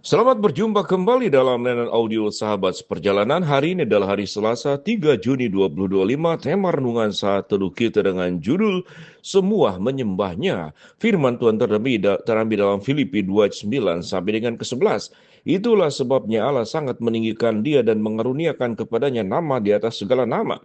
Selamat berjumpa kembali dalam layanan audio Sahabat Seperjalanan. Hari ini adalah hari Selasa 3 Juni 2025. Tema renungan saat teduh kita dengan judul Semua Menyembahnya. Firman Tuhan terambil dalam Filipi 2 ayat 9 sampai dengan ke-11. Itulah sebabnya Allah sangat meninggikan dia dan mengaruniakan kepadanya nama di atas segala nama,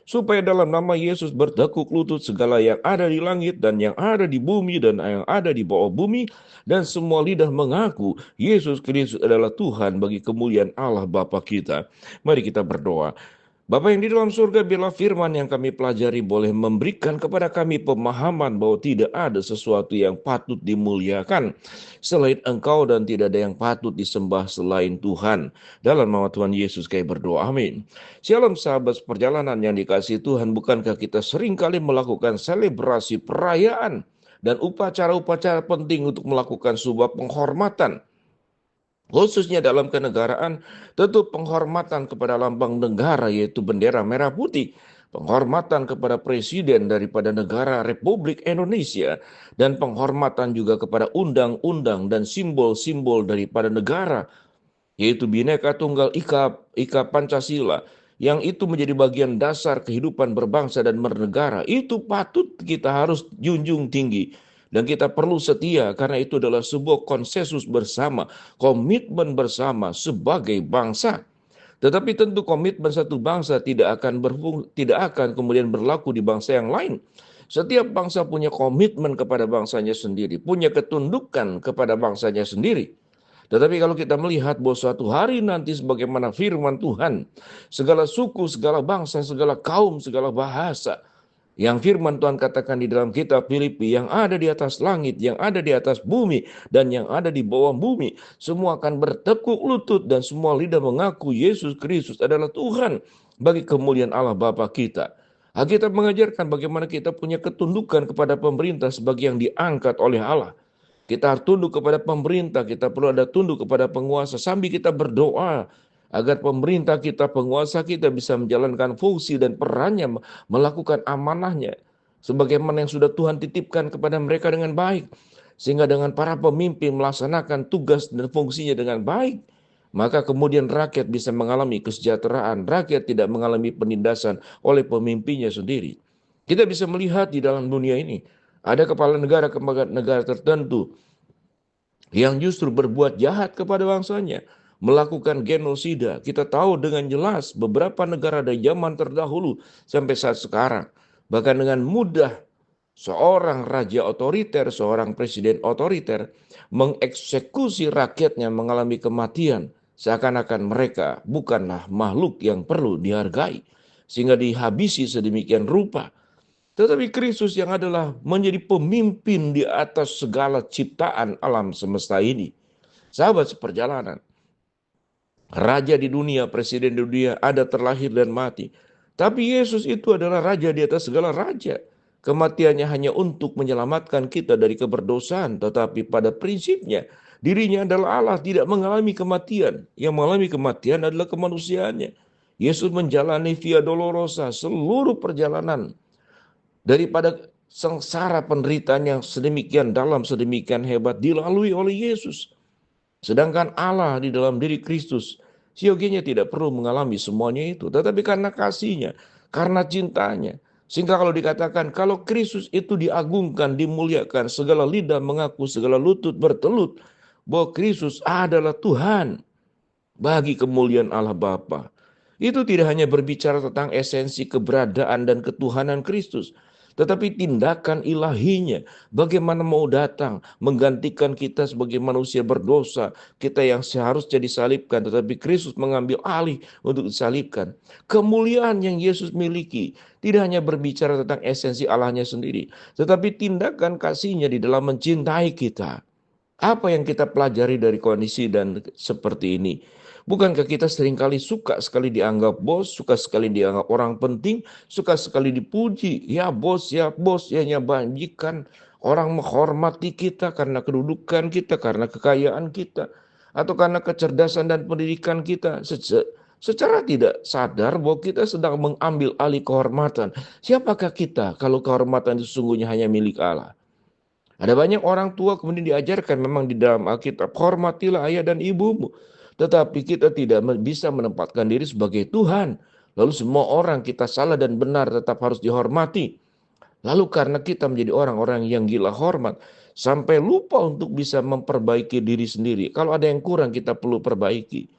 supaya dalam nama Yesus bertekuk lutut segala yang ada di langit dan yang ada di bumi dan yang ada di bawah bumi, dan semua lidah mengaku Yesus Kristus adalah Tuhan, bagi kemuliaan Allah Bapa kita. Mari kita berdoa. Bapa yang di dalam surga, biarlah firman yang kami pelajari boleh memberikan kepada kami pemahaman bahwa tidak ada sesuatu yang patut dimuliakan selain Engkau, dan tidak ada yang patut disembah selain Tuhan. Dalam nama Tuhan Yesus kami berdoa, amin. Shalom sahabat perjalanan yang dikasihi Tuhan, bukankah kita seringkali melakukan selebrasi perayaan dan upacara-upacara penting untuk melakukan sebuah penghormatan, khususnya dalam kenegaraan? Tentu penghormatan kepada lambang negara, yaitu bendera merah putih, penghormatan kepada presiden daripada negara Republik Indonesia, dan penghormatan juga kepada undang-undang dan simbol-simbol daripada negara, yaitu Bhinneka Tunggal Ika Pancasila, yang itu menjadi bagian dasar kehidupan berbangsa dan bernegara. Itu patut kita harus junjung tinggi. Dan kita perlu setia, karena itu adalah sebuah konsensus bersama, komitmen bersama sebagai bangsa. Tetapi tentu komitmen satu bangsa tidak akan kemudian berlaku di bangsa yang lain. Setiap bangsa punya komitmen kepada bangsanya sendiri, punya ketundukan kepada bangsanya sendiri. Tetapi kalau kita melihat bahwa suatu hari nanti, sebagaimana firman Tuhan, segala suku, segala bangsa, segala kaum, segala bahasa, yang firman Tuhan katakan di dalam kitab Filipi, yang ada di atas langit, yang ada di atas bumi, dan yang ada di bawah bumi, semua akan bertekuk lutut dan semua lidah mengaku Yesus Kristus adalah Tuhan, bagi kemuliaan Allah Bapa kita. Alkitab mengajarkan bagaimana kita punya ketundukan kepada pemerintah sebagai yang diangkat oleh Allah. Kita harus tunduk kepada pemerintah, kita perlu ada tunduk kepada penguasa, sambil kita berdoa agar pemerintah kita, penguasa kita bisa menjalankan fungsi dan perannya, melakukan amanahnya sebagaimana yang sudah Tuhan titipkan kepada mereka dengan baik. Sehingga dengan para pemimpin melaksanakan tugas dan fungsinya dengan baik, maka kemudian rakyat bisa mengalami kesejahteraan, rakyat tidak mengalami penindasan oleh pemimpinnya sendiri. Kita bisa melihat di dalam dunia ini, ada kepala negara tertentu yang justru berbuat jahat kepada bangsanya, melakukan genosida. Kita tahu dengan jelas beberapa negara dari zaman terdahulu sampai saat sekarang, bahkan dengan mudah seorang raja otoriter, seorang presiden otoriter mengeksekusi rakyatnya mengalami kematian, seakan-akan mereka bukanlah makhluk yang perlu dihargai, sehingga dihabisi sedemikian rupa. Tetapi Kristus yang adalah menjadi pemimpin di atas segala ciptaan alam semesta ini. Sahabat seperjalanan, raja di dunia, presiden di dunia, ada terlahir dan mati. Tapi Yesus itu adalah raja di atas segala raja. Kematiannya hanya untuk menyelamatkan kita dari keberdosaan. Tetapi pada prinsipnya, dirinya adalah Allah, tidak mengalami kematian. Yang mengalami kematian adalah kemanusiaannya. Yesus menjalani via dolorosa, seluruh perjalanan daripada sengsara penderitaan yang sedemikian dalam, sedemikian hebat dilalui oleh Yesus. Sedangkan Allah di dalam diri Kristus siogianya tidak perlu mengalami semuanya itu. Tetapi karena kasihnya, karena cintanya, sehingga kalau dikatakan kalau Kristus itu diagungkan, dimuliakan, segala lidah mengaku, segala lutut bertelut bahwa Kristus adalah Tuhan, bagi kemuliaan Allah Bapa. Itu tidak hanya berbicara tentang esensi keberadaan dan ketuhanan Kristus, tetapi tindakan ilahinya, bagaimana mau datang menggantikan kita sebagai manusia berdosa, kita yang seharusnya disalibkan, tetapi Kristus mengambil alih untuk disalibkan. Kemuliaan yang Yesus miliki tidak hanya berbicara tentang esensi Allahnya sendiri, tetapi tindakan kasihnya di dalam mencintai kita. Apa yang kita pelajari dari kondisi dan seperti ini? Bukankah kita seringkali suka sekali dianggap bos, suka sekali dianggap orang penting, suka sekali dipuji, ya bos, ya nyabanjikan. Orang menghormati kita karena kedudukan kita, karena kekayaan kita, atau karena kecerdasan dan pendidikan kita. Secara tidak sadar bahwa kita sedang mengambil alih kehormatan. Siapakah kita kalau kehormatan itu sesungguhnya hanya milik Allah? Ada banyak orang tua kemudian diajarkan memang di dalam Alkitab, hormatilah ayah dan ibumu. Tetapi kita tidak bisa menempatkan diri sebagai Tuhan. Lalu semua orang kita salah dan benar tetap harus dihormati. Lalu karena kita menjadi orang-orang yang gila hormat, sampai lupa untuk bisa memperbaiki diri sendiri. Kalau ada yang kurang kita perlu perbaiki.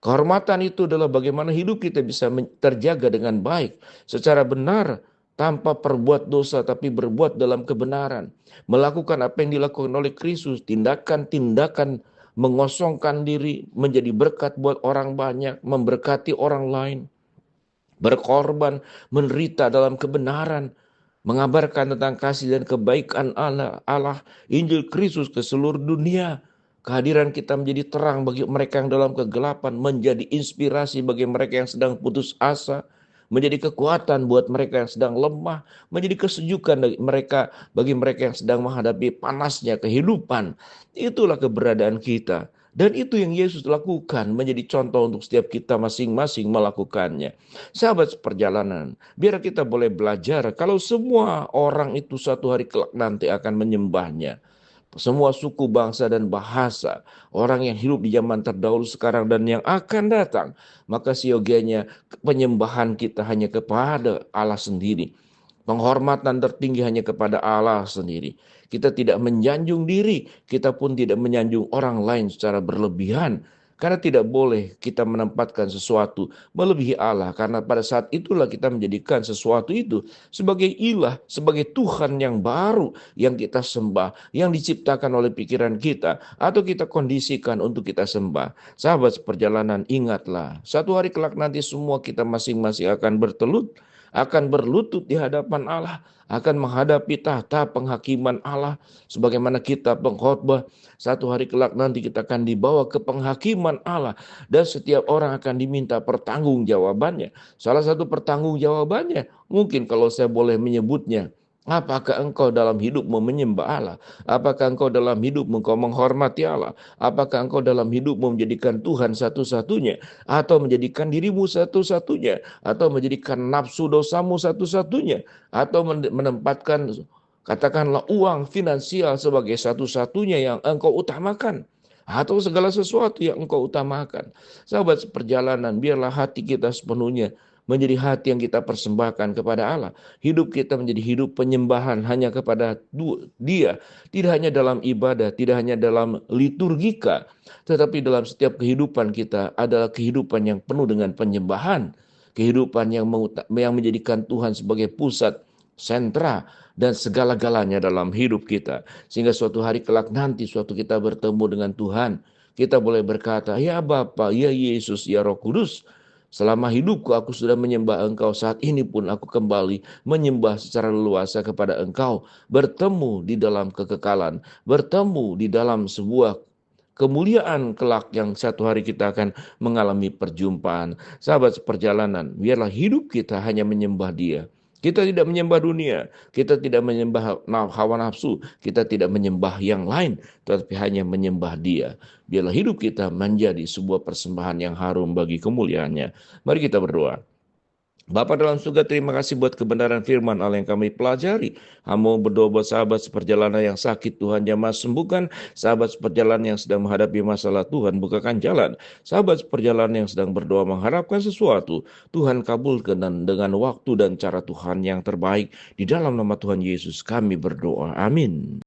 Kehormatan itu adalah bagaimana hidup kita bisa terjaga dengan baik, secara benar, tanpa perbuat dosa tapi berbuat dalam kebenaran. Melakukan apa yang dilakukan oleh Kristus, tindakan-tindakan mengosongkan diri, menjadi berkat buat orang banyak, memberkati orang lain, berkorban, menderita dalam kebenaran, mengabarkan tentang kasih dan kebaikan Allah, Injil Kristus ke seluruh dunia. Kehadiran kita menjadi terang bagi mereka yang dalam kegelapan, menjadi inspirasi bagi mereka yang sedang putus asa, menjadi kekuatan buat mereka yang sedang lemah, menjadi kesejukan bagi mereka yang sedang menghadapi panasnya kehidupan. Itulah keberadaan kita. Dan itu yang Yesus lakukan, menjadi contoh untuk setiap kita masing-masing melakukannya. Sahabat seperjalanan, biar kita boleh belajar kalau semua orang itu suatu hari kelak nanti akan menyembahnya. Semua suku, bangsa, dan bahasa, orang yang hidup di zaman terdahulu, sekarang, dan yang akan datang, maka siogianya penyembahan kita hanya kepada Allah sendiri. Penghormatan tertinggi hanya kepada Allah sendiri. Kita tidak menyanjung diri, kita pun tidak menyanjung orang lain secara berlebihan. Karena tidak boleh kita menempatkan sesuatu melebihi Allah. Karena pada saat itulah kita menjadikan sesuatu itu sebagai ilah, sebagai Tuhan yang baru yang kita sembah, yang diciptakan oleh pikiran kita, atau kita kondisikan untuk kita sembah. Sahabat seperjalanan, ingatlah, satu hari kelak nanti semua kita masing-masing akan berlutut di hadapan Allah, akan menghadapi tahta penghakiman Allah. Sebagaimana kita pengkhotbah, satu hari kelak nanti kita akan dibawa ke penghakiman Allah, dan setiap orang akan diminta pertanggungjawabannya. Salah satu pertanggungjawabannya, mungkin kalau saya boleh menyebutnya, apakah engkau dalam hidupmu menyembah Allah? Apakah engkau dalam hidupmu engkau menghormati Allah? Apakah engkau dalam hidupmu menjadikan Tuhan satu-satunya? Atau menjadikan dirimu satu-satunya? Atau menjadikan nafsu dosamu satu-satunya? Atau menempatkan, katakanlah, uang finansial sebagai satu-satunya yang engkau utamakan? Atau segala sesuatu yang engkau utamakan? Sahabat seperjalanan, biarlah hati kita sepenuhnya menjadi hati yang kita persembahkan kepada Allah. Hidup kita menjadi hidup penyembahan hanya kepada Dia. Tidak hanya dalam ibadah, tidak hanya dalam liturgika, tetapi dalam setiap kehidupan kita adalah kehidupan yang penuh dengan penyembahan. Kehidupan yang menjadikan Tuhan sebagai pusat, sentra, dan segala-galanya dalam hidup kita. Sehingga suatu hari kelak nanti, suatu kita bertemu dengan Tuhan, kita boleh berkata, ya Bapa, ya Yesus, ya Roh Kudus, selama hidupku aku sudah menyembah Engkau, saat ini pun aku kembali menyembah secara leluasa kepada Engkau. Bertemu di dalam kekekalan, bertemu di dalam sebuah kemuliaan kelak yang satu hari kita akan mengalami perjumpaan. Sahabat seperjalanan, biarlah hidup kita hanya menyembah Dia. Kita tidak menyembah dunia, kita tidak menyembah hawa nafsu, kita tidak menyembah yang lain, tetapi hanya menyembah Dia. Biarlah hidup kita menjadi sebuah persembahan yang harum bagi kemuliaannya. Mari kita berdoa. Bapa dalam surga, terima kasih buat kebenaran firman Allah yang kami pelajari. Hamba berdoa buat sahabat seperjalanan yang sakit, Tuhan jamah sembuhkan. Sahabat seperjalanan yang sedang menghadapi masalah, Tuhan bukakan jalan. Sahabat seperjalanan yang sedang berdoa mengharapkan sesuatu, Tuhan kabulkan dengan waktu dan cara Tuhan yang terbaik. Di dalam nama Tuhan Yesus kami berdoa. Amin.